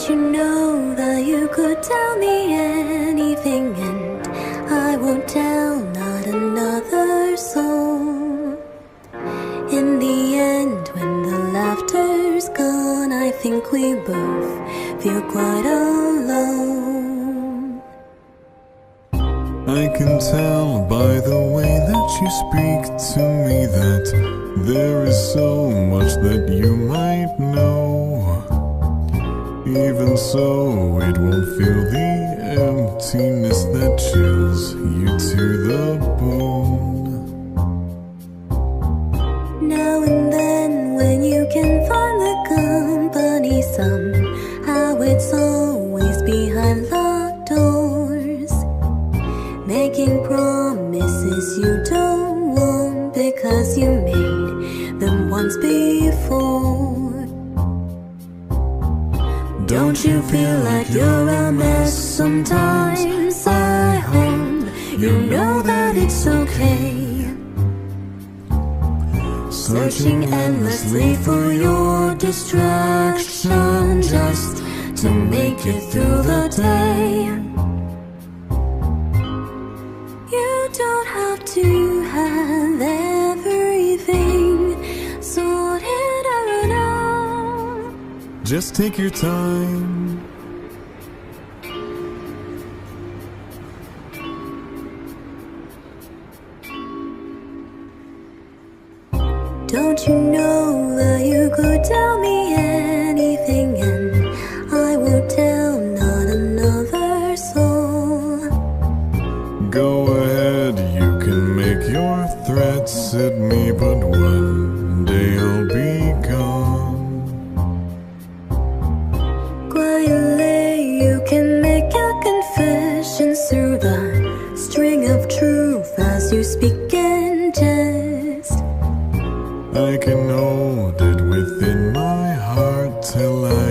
Don't you know that you could tell me anything and I won't tell not another soul? In the end, when the laughter's gone, I think we both feel quite alone. I can tell by the way that you speak to me that there is so much that you might know. Even so, it won't feel the emptiness that chills you to the bone. Now and then, when you can find the company, somehow it's always behind locked doors, making promises you don't want because you made them once before. Don't you feel like you're a mess sometimes? I hope you know that it's okay. Searching endlessly for your distraction just to make it through the day. You don't have to have everything sorted out. Just take your time. Don't you know that you could tell me anything and I will tell not another soul? Go ahead, you can make your threats at me, but one day I'll be gone. Quietly you can make your confessions through the string of truth as you speak in jest. I can hold it within my heart till I